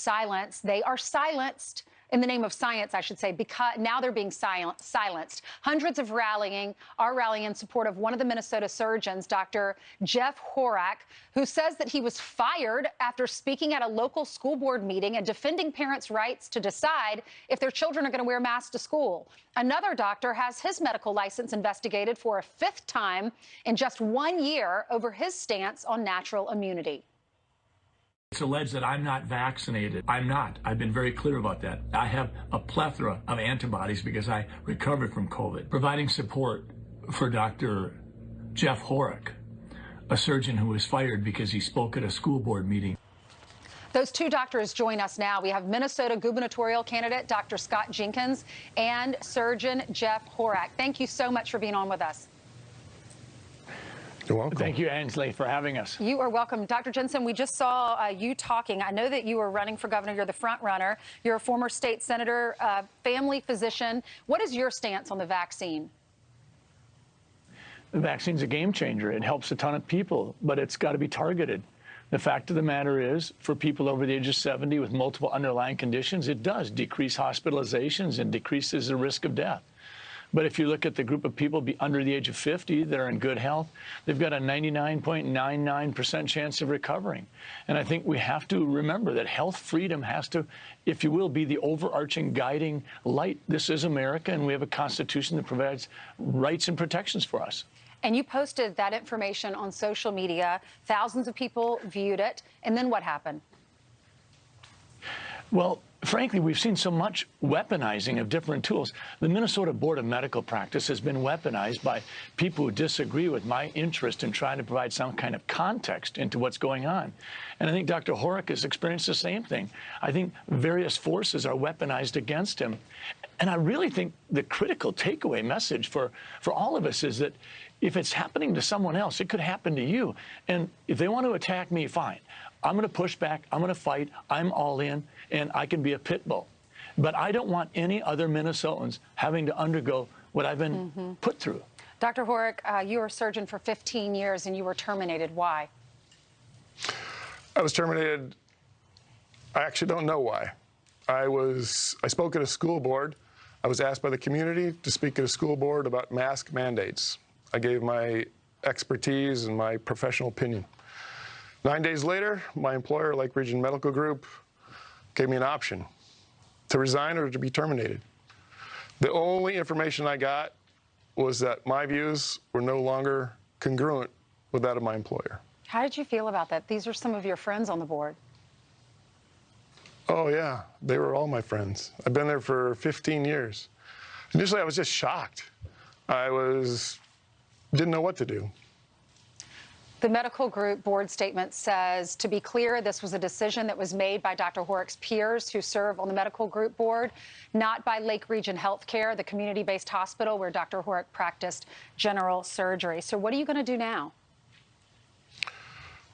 silence. They are silenced in the name of science, I should say, because now they're being silenced. Hundreds are rallying in support of one of the Minnesota surgeons, Dr. Jeff Horak, who says that he was fired after speaking at a local school board meeting and defending parents' rights to decide if their children are going to wear masks to school. Another doctor has his medical license investigated for a fifth time in just 1 year over his stance on natural immunity. It's alleged that I'm not vaccinated. I'm not. I've been very clear about that. I have a plethora of antibodies because I recovered from COVID. Providing support for Dr. Jeff Horak, a surgeon who was fired because he spoke at a school board meeting. Those two doctors join us now. We have Minnesota gubernatorial candidate Dr. Scott Jenkins and surgeon Jeff Horak. Thank you so much for being on with us. You're welcome. Thank you, Ainsley, for having us. You are welcome. Dr. Jensen, we just saw you talking. I know that you were running for governor. You're the front runner. You're a former state senator, family physician. What is your stance on the vaccine? The vaccine's a game changer. It helps a ton of people, but it's got to be targeted. The fact of the matter is, for people over the age of 70 with multiple underlying conditions, it does decrease hospitalizations and decreases the risk of death. But if you look at the group of people under the age of 50 that are in good health, they've got a 99.99% chance of recovering. And I think we have to remember that health freedom has to, if you will, be the overarching guiding light. This is America, and we have a Constitution that provides rights and protections for us. And you posted that information on social media. Thousands of people viewed it. And then what happened? Well, frankly, we've seen so much weaponizing of different tools. The Minnesota Board of Medical Practice has been weaponized by people who disagree with my interest in trying to provide some kind of context into what's going on. And I think Dr. Horak has experienced the same thing. I think various forces are weaponized against him. And I really think the critical takeaway message for all of us is that if it's happening to someone else, it could happen to you. And if they want to attack me, fine. I'm going to push back. I'm going to fight. I'm all in, and I can be a pit bull. But I don't want any other Minnesotans having to undergo what I've been put through. Dr. Horak, you were a surgeon for 15 years, and you were terminated. Why? I was terminated. I actually don't know why. I spoke at a school board. I was asked by the community to speak at a school board about mask mandates. I gave my expertise and my professional opinion. 9 days later, my employer, Lake Region Medical Group, gave me an option to resign or to be terminated. The only information I got was that my views were no longer congruent with that of my employer. How did you feel about that? These are some of your friends on the board. Oh, yeah. They were all my friends. I've been there for 15 years. Initially, I was just shocked. Didn't know what to do. The medical group board statement says, to be clear, this was a decision that was made by Dr. Horak's peers who serve on the medical group board, not by Lake Region Healthcare, the community-based hospital where Dr. Horak practiced general surgery. So what are you going to do now?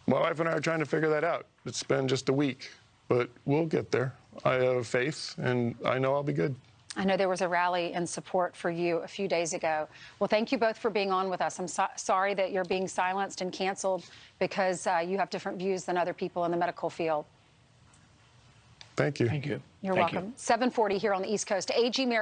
My wife and I are trying to figure that out. It's been just a week, but we'll get there. I have faith, and I know I'll be good. I know there was a rally in support for you a few days ago. Well, thank you both for being on with us. I'm sorry that you're being silenced and canceled because you have different views than other people in the medical field. Thank you. Thank you. You're welcome. 7:40 here on the East Coast. AG Mary